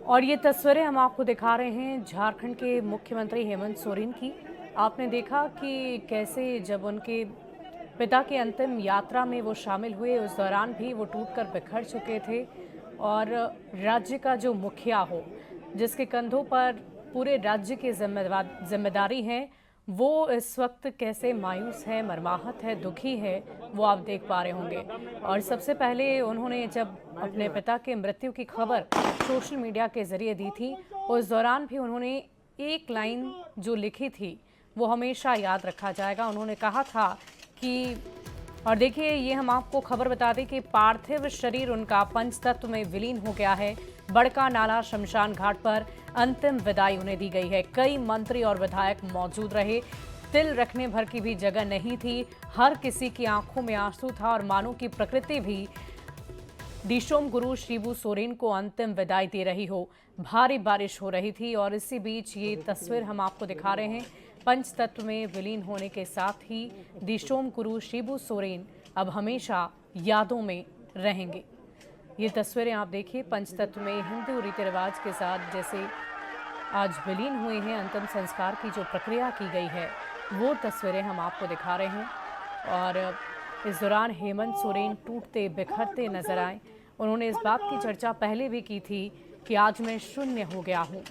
और ये तस्वीरें हम आपको दिखा रहे हैं झारखंड के मुख्यमंत्री हेमंत सोरेन की। आपने देखा कि कैसे जब उनके पिता की अंतिम यात्रा में वो शामिल हुए, उस दौरान भी वो टूटकर बिखर चुके थे। और राज्य का जो मुखिया हो, जिसके कंधों पर पूरे राज्य की जिम्मेदारी है, वो इस वक्त कैसे मायूस है, मर्माहत है, दुखी है, वो आप देख पा रहे होंगे। और सबसे पहले उन्होंने जब अपने पिता के मृत्यु की खबर सोशल मीडिया के जरिए दी थी, उस दौरान भी उन्होंने एक लाइन जो लिखी थी वो हमेशा याद रखा जाएगा। उन्होंने कहा था कि, और देखिए ये हम आपको खबर बता दें कि पार्थिव शरीर उनका पंचतत्व में विलीन हो गया है। बड़का नाला शमशान घाट पर अंतिम विदाई उन्हें दी गई है। कई मंत्री और विधायक मौजूद रहे। तिल रखने भर की भी जगह नहीं थी। हर किसी की आंखों में आंसू था और मानो की प्रकृति भी दिशोम गुरु शिबू सोरेन को अंतिम विदाई दे रही हो। भारी बारिश हो रही थी और इसी बीच ये तस्वीर हम आपको दिखा रहे हैं। पंचतत्व में विलीन होने के साथ ही दिशोम गुरु शिबू सोरेन अब हमेशा यादों में रहेंगे। ये तस्वीरें आप देखिए, पंचतत्व में हिंदू रीति रिवाज के साथ जैसे आज विलीन हुए हैं, अंतिम संस्कार की जो प्रक्रिया की गई है वो तस्वीरें हम आपको दिखा रहे हैं। और इस दौरान हेमंत सोरेन टूटते बिखरते नजर आए। उन्होंने इस बात की चर्चा पहले भी की थी कि आज मैं शून्य हो गया हूँ।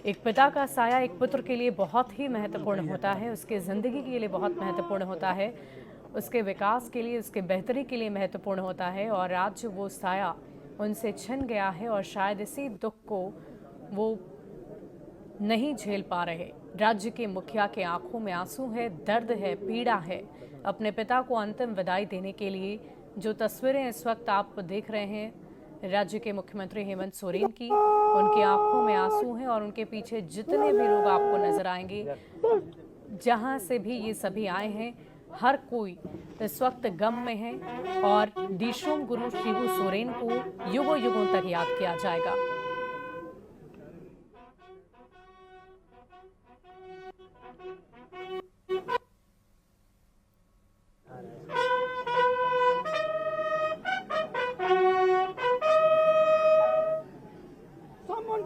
एक पिता का साया एक पुत्र के लिए बहुत ही महत्वपूर्ण होता है, उसके ज़िंदगी के लिए बहुत महत्वपूर्ण होता है, उसके विकास के लिए, उसके बेहतरी के लिए महत्वपूर्ण होता है। और आज वो साया उनसे छिन गया है और शायद इसी दुख को वो नहीं झेल पा रहे। राज्य के मुखिया के आंखों में आंसू है, दर्द है, पीड़ा है। अपने पिता को अंतिम विदाई देने के लिए जो तस्वीरें इस वक्त आप देख रहे हैं राज्य के मुख्यमंत्री हेमंत सोरेन की, उनकी आंखों में आंसू हैं और उनके पीछे जितने भी लोग आपको नजर आएंगे, जहां से भी ये सभी आए हैं, हर कोई इस वक्त गम में है। और दिशोम गुरु शिबू सोरेन को युगों युगों तक याद किया जाएगा। Someone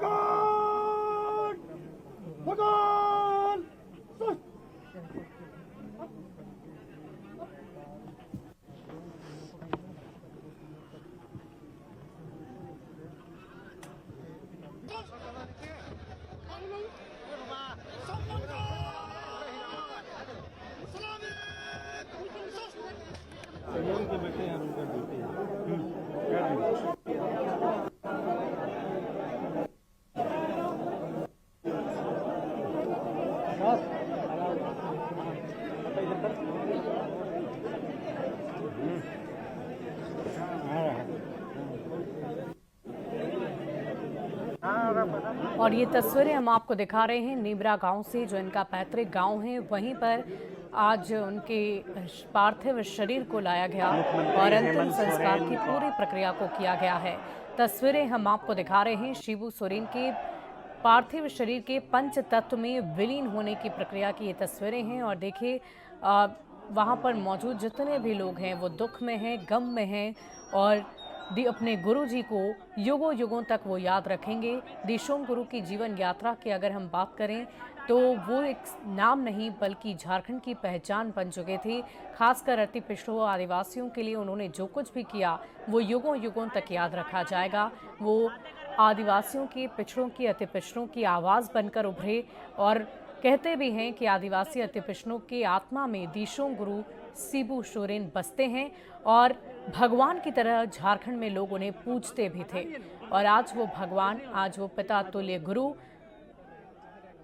भगवान के बेटे हैं, उनका ड्यूटी है। और ये तस्वीरें हम आपको दिखा रहे हैं नीमरा गांव से, जो इनका पैतृक गांव है। वहीं पर आज उनके पार्थिव शरीर को लाया गया और अंतिम संस्कार की पूरी प्रक्रिया को किया गया है। तस्वीरें हम आपको दिखा रहे हैं शिबू सोरेन के पार्थिव शरीर के पंच तत्व में विलीन होने की प्रक्रिया की ये तस्वीरें हैं। और देखिए वहाँ पर मौजूद जितने भी लोग हैं वो दुख में हैं, गम में हैं और अपने गुरु जी को युगों युगों तक वो याद रखेंगे। दिशोम गुरु की जीवन यात्रा की अगर हम बात करें तो वो एक नाम नहीं बल्कि झारखंड की पहचान बन चुके थे। खासकर अति पिछड़ों आदिवासियों के लिए उन्होंने जो कुछ भी किया वो युगों युगों तक याद रखा जाएगा। वो आदिवासियों की, पिछड़ों की, अति पिछड़ों की आवाज़ बनकर उभरे और कहते भी हैं कि आदिवासी अति पिछड़ों की आत्मा में दिशोम गुरु शिबू सोरेन बसते हैं और भगवान की तरह झारखंड में लोग उन्हें पूजते भी थे। और आज वो भगवान, आज वो पिता तुल्य गुरु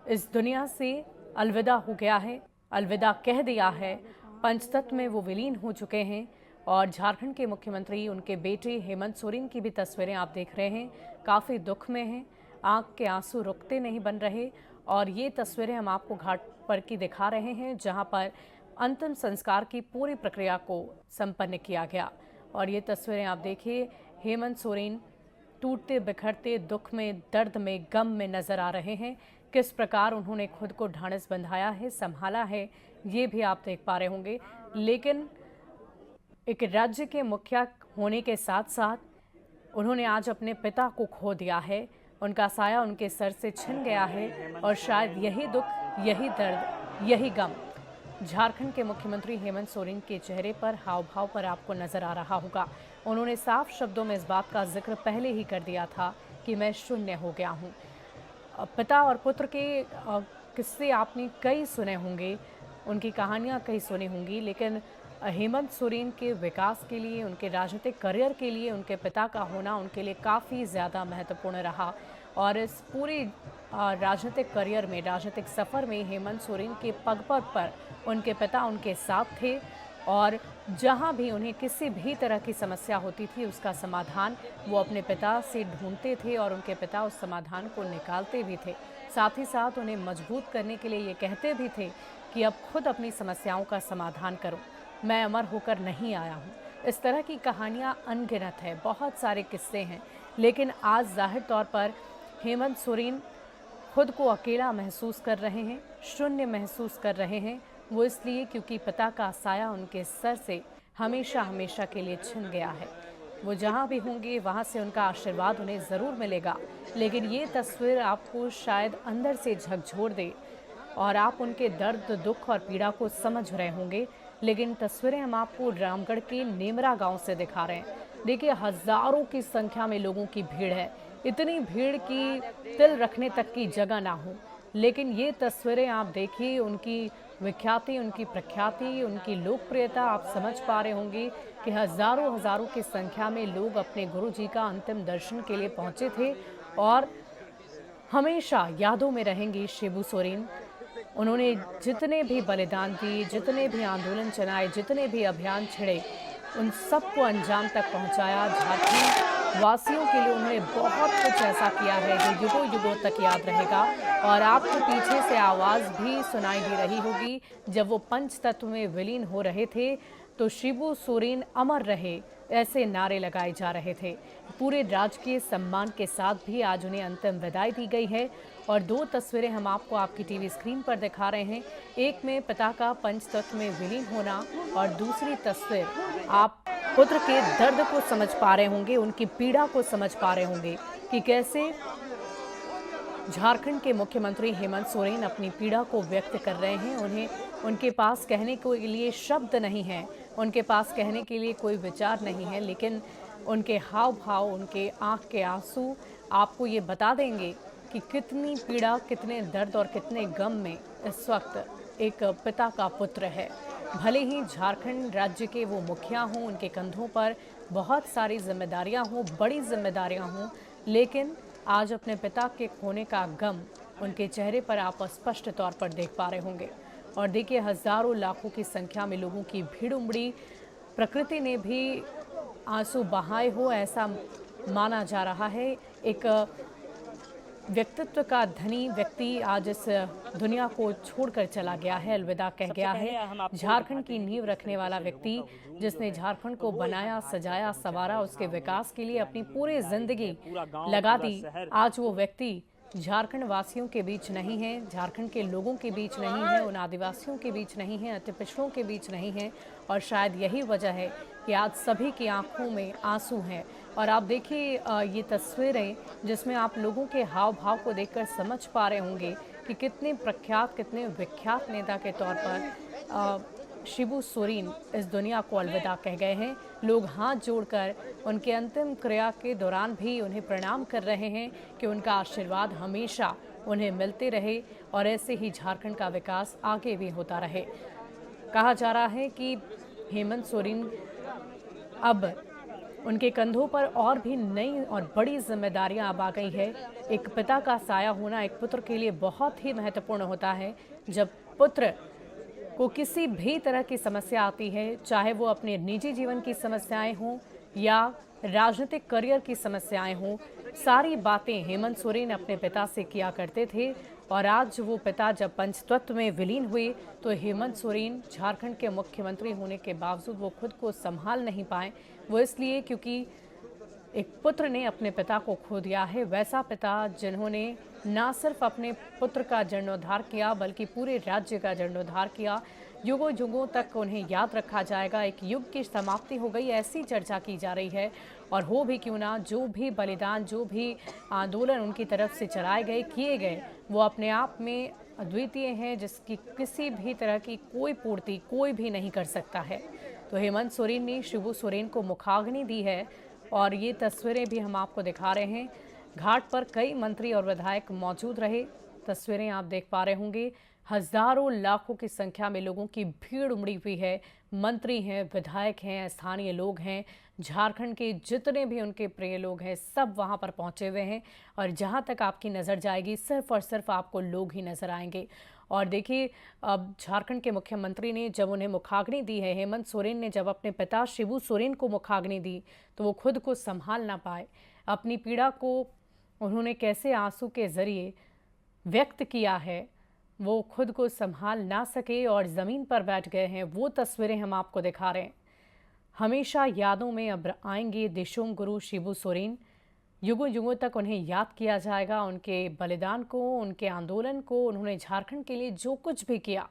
इस दुनिया से अलविदा हो गया है, अलविदा कह दिया है। पंचतत्व में वो विलीन हो चुके हैं और झारखंड के मुख्यमंत्री, उनके बेटे हेमंत सोरेन की भी तस्वीरें आप देख रहे हैं, काफ़ी दुख में हैं, आंख के आंसू रुकते नहीं बन रहे। और ये तस्वीरें हम आपको घाट पर की दिखा रहे हैं जहां पर अंतिम संस्कार की पूरी प्रक्रिया को संपन्न किया गया। और ये तस्वीरें आप देखिए, हेमंत सोरेन टूटते बिखरते दुख में, दर्द में, गम में नजर आ रहे हैं। किस प्रकार उन्होंने खुद को ढांढस बंधाया है, संभाला है, ये भी आप देख पा रहे होंगे। लेकिन एक राज्य के मुखिया होने के साथ साथ उन्होंने आज अपने पिता को खो दिया है। उनका साया उनके सर से छिन गया है और शायद यही दुख, यही दर्द, यही गम झारखंड के मुख्यमंत्री हेमंत सोरेन के चेहरे पर, हाव भाव पर आपको नजर आ रहा होगा। उन्होंने साफ शब्दों में इस बात का जिक्र पहले ही कर दिया था कि मैं शून्य हो गया हूँ। पिता और पुत्र के किस्से आपने कई सुने होंगे, उनकी कहानियाँ कई सुनी होंगी, लेकिन हेमंत सोरेन के विकास के लिए, उनके राजनीतिक करियर के लिए उनके पिता का होना उनके लिए काफ़ी ज़्यादा महत्वपूर्ण रहा। और इस पूरे राजनीतिक करियर में, राजनीतिक सफ़र में हेमंत सोरेन के पग पग पर उनके पिता उनके साथ थे और जहां भी उन्हें किसी भी तरह की समस्या होती थी उसका समाधान वो अपने पिता से ढूंढते थे और उनके पिता उस समाधान को निकालते भी थे। साथ ही साथ उन्हें मजबूत करने के लिए ये कहते भी थे कि अब खुद अपनी समस्याओं का समाधान करो, मैं अमर होकर नहीं आया हूँ। इस तरह की कहानियाँ अनगिनत है, बहुत सारे किस्से हैं, लेकिन आज जाहिर तौर पर हेमंत सोरेन खुद को अकेला महसूस कर रहे हैं, शून्य महसूस कर रहे हैं। वो इसलिए क्योंकि पिता का साया उनके सर से हमेशा हमेशा के लिए छिन गया है। वो जहाँ भी होंगे वहाँ से उनका आशीर्वाद उन्हें ज़रूर मिलेगा, लेकिन ये तस्वीर आपको शायद अंदर से झकझोर दे और आप उनके दर्द, दुख और पीड़ा को समझ रहे होंगे। लेकिन तस्वीरें हम आपको रामगढ़ के नेमरा गांव से दिखा रहे हैं। देखिए, हज़ारों की संख्या में लोगों की भीड़ है, इतनी भीड़ की तिल रखने तक की जगह ना हो। लेकिन ये तस्वीरें आप देखिए, उनकी विख्याति, उनकी प्रख्याति, उनकी लोकप्रियता आप समझ पा रहे होंगे कि हज़ारों हज़ारों की संख्या में लोग अपने गुरु जी का अंतिम दर्शन के लिए पहुंचे थे और हमेशा यादों में रहेंगे शिबू सोरेन। उन्होंने जितने भी बलिदान दिए, जितने भी आंदोलन चलाए, जितने भी अभियान छिड़े, उन सबको अंजाम तक पहुंचाया। झारखंड वासियों के लिए उन्होंने बहुत कुछ ऐसा किया है जो युगों युगों तक याद रहेगा। और आपको पीछे से आवाज़ भी सुनाई दे रही होगी, जब वो पंच तत्व में विलीन हो रहे थे तो शिबू सोरेन अमर रहे, ऐसे नारे लगाए जा रहे थे। पूरे राजकीय सम्मान के साथ भी आज उन्हें अंतिम विदाई दी गई है। और दो तस्वीरें हम आपको आपकी टीवी स्क्रीन पर दिखा रहे हैं, एक में पिता का पंच तत्व में विलीन होना और दूसरी तस्वीर आप पुत्र के दर्द को समझ पा रहे होंगे, उनकी पीड़ा को समझ पा रहे होंगे कि कैसे झारखंड के मुख्यमंत्री हेमंत सोरेन अपनी पीड़ा को व्यक्त कर रहे हैं। उन्हें उनके पास कहने के लिए शब्द नहीं हैं, उनके पास कहने के लिए कोई विचार नहीं है, लेकिन उनके हाव भाव, उनके आंख के आंसू आपको ये बता देंगे कि कितनी पीड़ा, कितने दर्द और कितने गम में इस वक्त एक पिता का पुत्र है। भले ही झारखंड राज्य के वो मुखिया हों, उनके कंधों पर बहुत सारी जिम्मेदारियां हों, बड़ी जिम्मेदारियां हों, लेकिन आज अपने पिता के खोने का गम उनके चेहरे पर आप स्पष्ट तौर पर देख पा रहे होंगे। और देखिए, हज़ारों लाखों की संख्या में लोगों की भीड़ उमड़ी, प्रकृति ने भी आंसू बहाए हो ऐसा माना जा रहा है। एक व्यक्तित्व का धनी व्यक्ति आज इस दुनिया को छोड़कर चला गया है, अलविदा कह गया है। झारखंड की नींव रखने वाला व्यक्ति, जिसने झारखंड को बनाया, सजाया, संवारा, उसके विकास के लिए अपनी पूरी जिंदगी लगा दी, आज वो व्यक्ति झारखंड वासियों के बीच नहीं है, झारखंड के लोगों के बीच नहीं है, उन आदिवासियों के बीच नहीं है, अति पिछड़ों के बीच नहीं है। और शायद यही वजह है कि आज सभी की आंखों में आंसू हैं। और आप देखिए ये तस्वीरें, जिसमें आप लोगों के हाव भाव को देखकर समझ पा रहे होंगे कि कितने प्रख्यात, कितने विख्यात नेता के तौर पर शिबू सोरेन इस दुनिया को अलविदा कह गए हैं। लोग हाथ जोड़कर उनके अंतिम क्रिया के दौरान भी उन्हें प्रणाम कर रहे हैं कि उनका आशीर्वाद हमेशा उन्हें मिलते रहे और ऐसे ही झारखंड का विकास आगे भी होता रहे। कहा जा रहा है कि हेमंत सोरेन अब उनके कंधों पर और भी नई और बड़ी जिम्मेदारियां अब आ गई है। एक पिता का साया होना एक पुत्र के लिए बहुत ही महत्वपूर्ण होता है। जब पुत्र को किसी भी तरह की समस्या आती है, चाहे वो अपने निजी जीवन की समस्याएं हों या राजनीतिक करियर की समस्याएं हों, सारी बातें हेमंत सोरेन अपने पिता से किया करते थे। और आज वो पिता जब पंचतत्व में विलीन हुए तो हेमंत सोरेन झारखंड के मुख्यमंत्री होने के बावजूद वो खुद को संभाल नहीं पाए। वो इसलिए क्योंकि एक पुत्र ने अपने पिता को खो दिया है, वैसा पिता जिन्होंने ना सिर्फ अपने पुत्र का जीर्णोद्धार किया बल्कि पूरे राज्य का जीर्णोद्धार किया। युगों युगों तक उन्हें याद रखा जाएगा। एक युग की समाप्ति हो गई, ऐसी चर्चा की जा रही है। और हो भी क्यों ना, जो भी बलिदान, जो भी आंदोलन उनकी तरफ से चलाए गए, किए गए, वो अपने आप में अद्वितीय हैं, जिसकी किसी भी तरह की कोई पूर्ति कोई भी नहीं कर सकता है। तो हेमंत सोरेन ने शिबू सोरेन को मुखाग्नि दी है और ये तस्वीरें भी हम आपको दिखा रहे हैं। घाट पर कई मंत्री और विधायक मौजूद रहे। तस्वीरें आप देख पा रहे होंगे। हजारों लाखों की संख्या में लोगों की भीड़ उमड़ी हुई है। मंत्री हैं, विधायक हैं, स्थानीय लोग हैं, झारखंड के जितने भी उनके प्रिय लोग हैं, सब वहां पर पहुंचे हुए हैं। और जहां तक आपकी नज़र जाएगी, सिर्फ और सिर्फ आपको लोग ही नजर आएंगे। और देखिए, अब झारखंड के मुख्यमंत्री ने जब उन्हें मुखाग्नि दी है, हेमंत सोरेन ने जब अपने पिता शिबू सोरेन को मुखाग्नि दी, तो वो खुद को संभाल ना पाए। अपनी पीड़ा को उन्होंने कैसे आंसू के जरिए व्यक्त किया है, वो खुद को संभाल ना सके और ज़मीन पर बैठ गए हैं। वो तस्वीरें हम आपको दिखा रहे हैं। हमेशा यादों में अब आएंगे देशोंग गुरु शिबू सोरेन। युगों युगों तक उन्हें याद किया जाएगा, उनके बलिदान को, उनके आंदोलन को। उन्होंने झारखंड के लिए जो कुछ भी किया,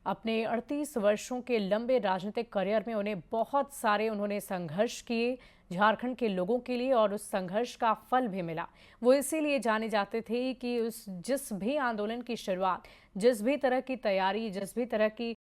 अपने 38 वर्षों के लंबे राजनीतिक करियर में उन्हें बहुत सारे उन्होंने संघर्ष किए झारखंड के लोगों के लिए, और उस संघर्ष का फल भी मिला। वो इसीलिए जाने जाते थे कि उस जिस भी आंदोलन की शुरुआत, जिस भी तरह की तैयारी, जिस भी तरह की